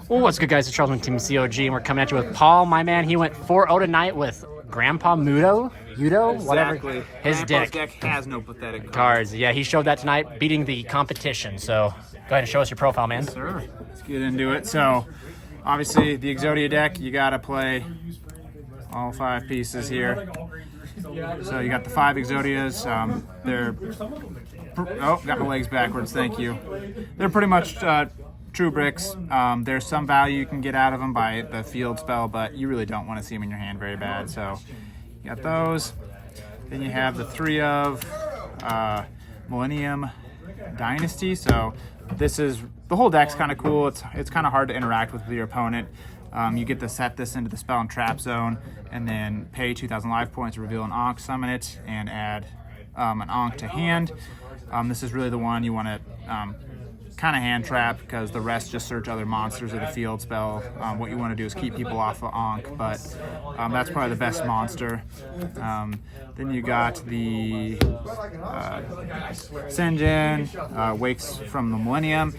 Well, what's good, guys? It's Charles from Team COG, and we're coming at you with Paul, my man. He went 4-0 tonight with Grandpa YuGiOh, whatever. His Grandpa's deck has no pathetic cards. Yeah, he showed that tonight, beating the competition. So go ahead and show us your profile, man. Sure. Let's get into it. So, obviously, the EXODIA deck, you got to play all 5 pieces here. So you got the 5 EXODIAs. Got my legs backwards. Thank you. They're pretty much true bricks. There's some value you can get out of them by the field spell, but you really don't want to see them in your hand very bad. So you got those. Then you have the 3 of Millennium Dynasty. So this is, the whole deck's kind of cool. It's kind of hard to interact with your opponent. You get to set this into the spell and trap zone, and then pay 2,000 life points to reveal an Ankh, summon it, and add an Ankh to hand. This is really the one you want to kind of hand trap, because the rest just search other monsters or the field spell. What you want to do is keep people off of Ankh, but that's probably the best monster. Then you got the Senjin, Wakes from the Millennium.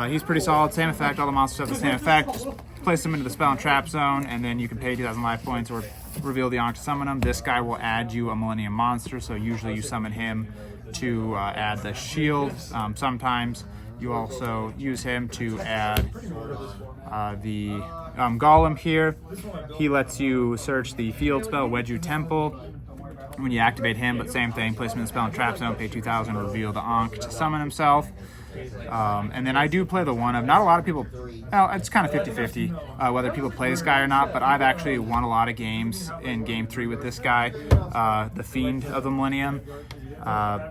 He's pretty solid, same effect, all the monsters have the same effect. Just place them into the spell and trap zone, and then you can pay 2,000 life points or reveal the Ankh to summon them. This guy will add you a Millennium monster, so usually you summon him to add the shield. Sometimes you also use him to add the Golem here. He lets you search the field spell, YuGiOh Temple, when you activate him, but same thing, place him in the spell and trap zone, pay 2,000, reveal the Ankh to summon himself. And then I do play the one of, not a lot of people, well, it's kind of 50-50 whether people play this guy or not, but I've actually won a lot of games in Game 3 with this guy, the Fiend of the Millennium.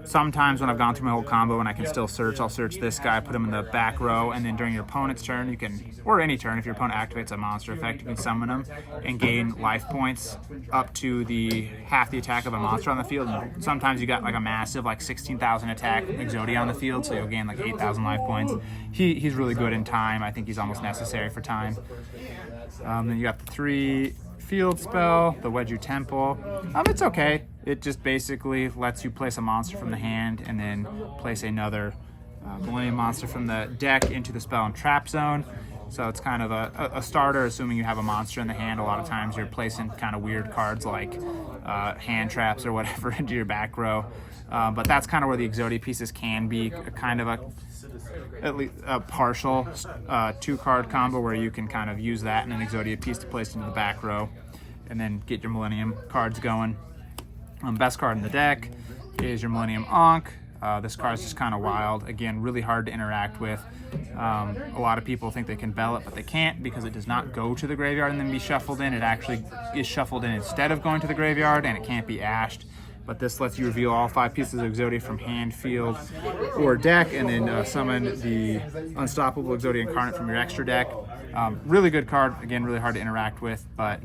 Sometimes when I've gone through my whole combo and I can still search, I'll search this guy, put him in the back row, and then during your opponent's turn, you can, or any turn, if your opponent activates a monster effect, you can summon him and gain life points up to the half the attack of a monster on the field. And sometimes you got like a massive, like 16,000 attack EXODIA on the field, so you'll gain like 8,000 life points. He's really good in time. I think he's almost necessary for time. Then you got the 3 field spell, the YuGiOh Temple. It's okay. It just basically lets you place a monster from the hand and then place another Millennium monster from the deck into the spell and trap zone. So it's kind of a starter, assuming you have a monster in the hand. A lot of times you're placing kind of weird cards like hand traps or whatever into your back row. But that's kind of where the EXODIA pieces can be kind of at least a partial 2-card combo, where you can kind of use that and an EXODIA piece to place into the back row and then get your Millennium cards going. Best card in the deck is your Millennium Ankh. This card is just kind of wild. Again, really hard to interact with. A lot of people think they can bell it, but they can't, because it does not go to the graveyard and then be shuffled in. It actually is shuffled in instead of going to the graveyard, and it can't be ashed. But this lets you reveal all 5 pieces of EXODIA from hand, field, or deck, and then summon the Unstoppable EXODIA Incarnate from your extra deck. Really good card. Again, really hard to interact with, but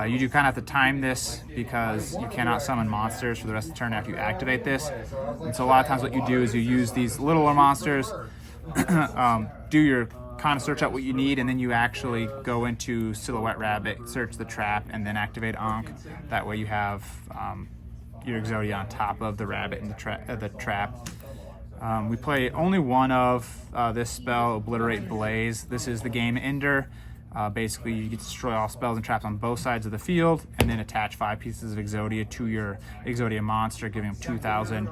you do kind of have to time this, because you cannot summon monsters for the rest of the turn after you activate this. And so a lot of times what you do is you use these littler monsters, do your kind of search out what you need, and then you actually go into Silhouette Rabbit, search the trap, and then activate Ankh. That way you have your EXODIA on top of the rabbit and the trap. We play only one of this spell, Obliterate Blaze. This is the game ender. Basically, you get to destroy all spells and traps on both sides of the field, and then attach 5 pieces of EXODIA to your EXODIA monster, giving them 2,000.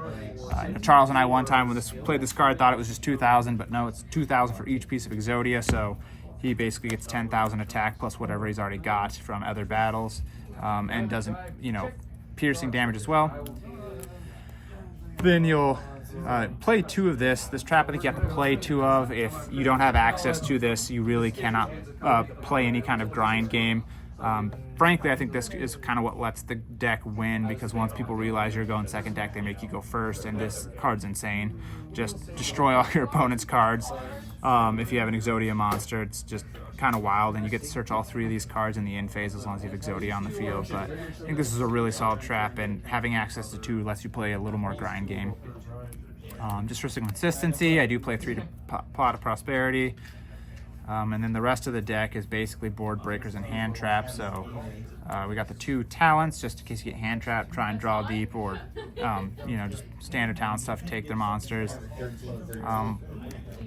Charles and I one time when played this card thought it was just 2,000, but no, it's 2,000 for each piece of EXODIA, so he basically gets 10,000 attack plus whatever he's already got from other battles, and doesn't, piercing damage as well. Then you'll play 2 of this. This trap I think you have to play 2 of. If you don't have access to this, you really cannot play any kind of grind game. Frankly, I think this is kind of what lets the deck win, because once people realize you're going second deck, they make you go first, and this card's insane. Just destroy all your opponent's cards. If you have an EXODIA monster, it's just kind of wild, and you get to search all 3 of these cards in the end phase as long as you have EXODIA on the field. But I think this is a really solid trap, and having access to 2 lets you play a little more grind game. Just for some consistency, I do play 3 Pot of Prosperity. And then the rest of the deck is basically board breakers and hand traps. So we got the 2 talents, just in case you get hand trapped, try and draw deep, or just standard talent stuff, take their monsters.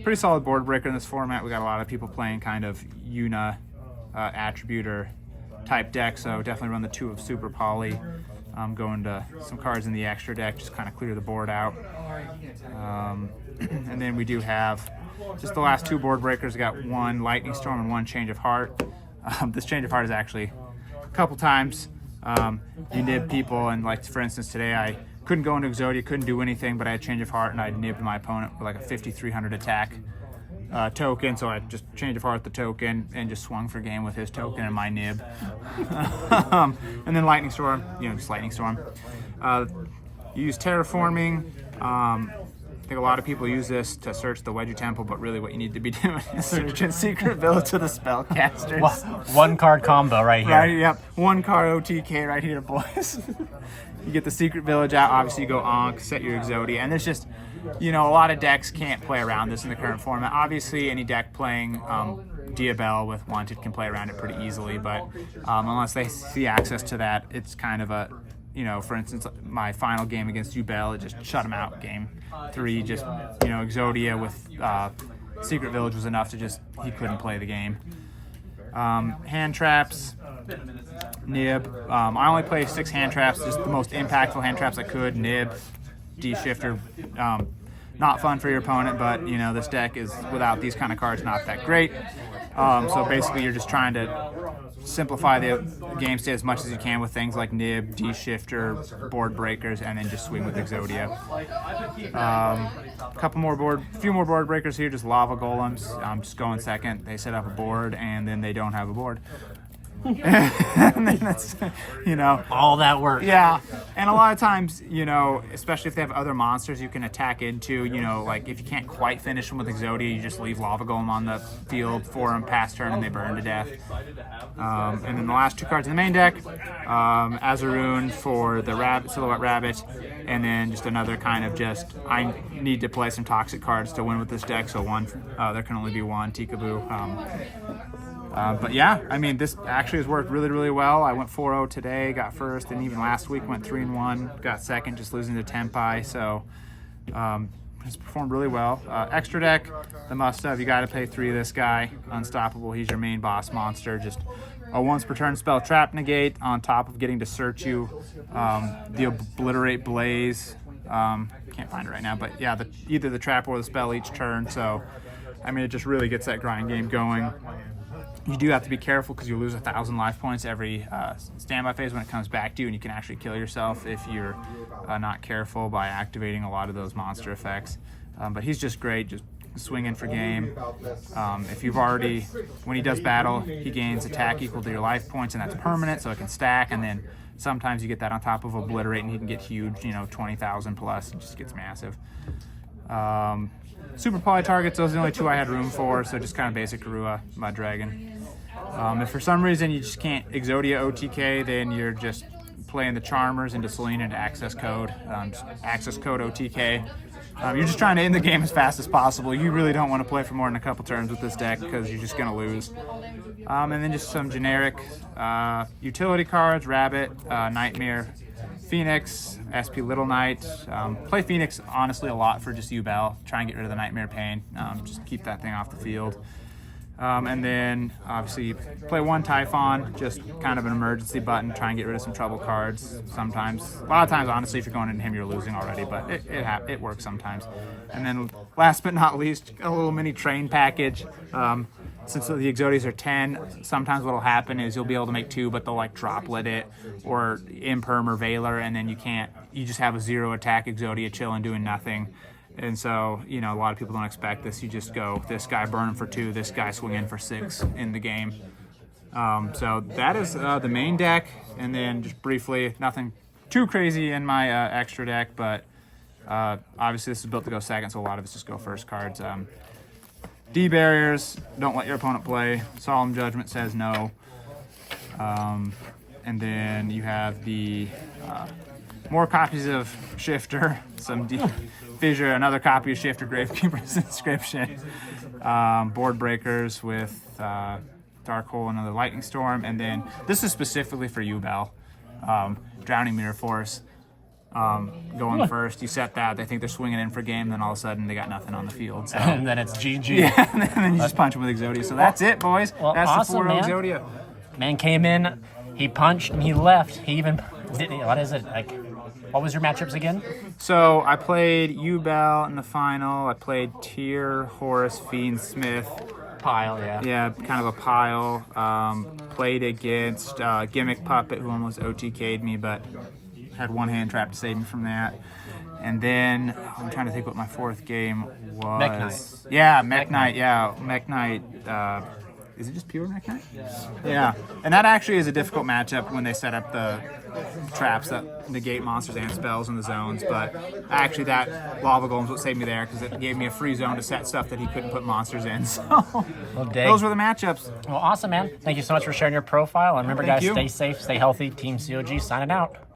pretty solid board breaker in this format. We got a lot of people playing kind of Una attributor type deck, so definitely run the 2 of Super Poly. Going to some cards in the extra deck, just kind of clear the board out. And then we do have just the last 2 board breakers. We got 1 Lightning Storm and 1 Change of Heart. This Change of Heart is actually a couple times you nib people, and like for instance today I couldn't go into Exodia, couldn't do anything, but I had Change of Heart and I nibbed my opponent with like a 5,300 attack token, so I just Change of Heart the token and just swung for game with his token and my nib. And then Lightning Storm, just Lightning Storm. You use Terraforming. I think a lot of people use this to search the Wedgie Temple, but really what you need to be doing is searching Secret Village to the Spellcasters. 1 card combo right here. Right, yep. 1 card OTK right here, boys. You get the Secret Village out, obviously you go Ankh, set your Exodia, and there's just, a lot of decks can't play around this in the current format. Obviously, any deck playing Diabell with Wanted can play around it pretty easily, but unless they see access to that, it's kind of a, for instance, my final game against Ubel, it just shut him out. Game 3, just, Exodia with Secret Village was enough to just, he couldn't play the game. Hand traps, nib. I only play 6 hand traps, just the most impactful hand traps I could. Nib, D-shifter, not fun for your opponent, but this deck is, without these kind of cards, not that great. So basically you're just trying to simplify the game state as much as you can with things like nib, D-shifter, board breakers, and then just swing with Exodia. A few more board breakers here, just lava golems. Just going second. They set up a board and then they don't have a board. And then that's, all that work. Yeah, and a lot of times, especially if they have other monsters you can attack into, like if you can't quite finish them with Exodia, you just leave Lava Golem on the field for them past turn and they burn to death. And then the last 2 cards in the main deck, Azaroon for the Silhouette Rabbit, and then just another kind of just, I need to play some toxic cards to win with this deck, so there can only be 1 Tikaboo. But yeah, this actually has worked really, really well. I went 4-0 today, got first, and even last week went 3-1, got second, just losing to Tempai. So it's performed really well. Extra deck, the must-have, you got to play 3 of this guy. Unstoppable, he's your main boss monster. Just a once per turn spell trap negate on top of getting to search you. The Obliterate Blaze, can't find it right now, but yeah, either the trap or the spell each turn. So it just really gets that grind game going. You do have to be careful because you lose 1,000 life points every standby phase when it comes back to you, and you can actually kill yourself if you're not careful by activating a lot of those monster effects. But he's just great, just swinging for game. If you've already, when he does battle, he gains attack equal to your life points, and that's permanent, so it can stack, and then sometimes you get that on top of Obliterate, and he can get huge, 20,000 plus, and just gets massive. Super Poly targets, those are the only 2 I had room for, so just kind of basic Karua, Mud Dragon. If for some reason you just can't Exodia OTK, then you're just playing the Charmers into Selena into access code. Access code OTK. You're just trying to end the game as fast as possible. You really don't want to play for more than a couple turns with this deck because you're just going to lose. And then just some generic utility cards, Rabbit, Nightmare, Phoenix, SP Little Knight. Play Phoenix honestly a lot for just Ubel. Try and get rid of the Nightmare Pain. Just keep that thing off the field. And then obviously play 1 Typhon, just kind of an emergency button, try and get rid of some trouble cards sometimes. A lot of times, honestly, if you're going into him, you're losing already, but it works sometimes. And then last but not least, a little mini train package. Since the Exodias are 10, sometimes what'll happen is you'll be able to make 2, but they'll like droplet it or Imperm or Veiler, and then you just have a 0 attack Exodia chilling doing nothing. And so, a lot of people don't expect this. You just go, this guy burning for 2, this guy swinging for 6 in the game. So that is the main deck. And then just briefly, nothing too crazy in my extra deck, but obviously this is built to go second, so a lot of it's just go first cards. D barriers, don't let your opponent play. Solemn Judgment says no. And then you have the more copies of Shifter, some Fissure, another copy of Shifter, Gravekeeper's Inscription, board breakers with Dark Hole, another Lightning Storm, and then this is specifically for Ubel, Drowning Mirror Force. going first. You set that. They think they're swinging in for game. Then all of a sudden they got nothing on the field. So. And then it's GG. Yeah, and then you just punch him with Exodia. So that's it, boys. Well, that's awesome, the 4-0 man. Exodia. Man came in, he punched, and he left. He even did. What is it like? What was your matchups again? So I played U-Bell in the final. I played Tyr, Horace, Fiend, Smith. Pile, yeah. Yeah, kind of a pile. Played against Gimmick Puppet, who almost OTK'd me, but had one hand trap to save me from that. And then I'm trying to think what my fourth game was. Mech Knight. Yeah, Mech Knight. Yeah, Mech Knight. Is it just pure Mech Knight? Yeah, and that actually is a difficult matchup when they set up the traps that negate monsters and spells in the zones. But actually, that Lava Golem's what saved me there because it gave me a free zone to set stuff that he couldn't put monsters in. So those were the matchups. Well, awesome, man. Thank you so much for sharing your profile. And remember, Thank guys, you. stay safe, stay healthy. Team COG signing out.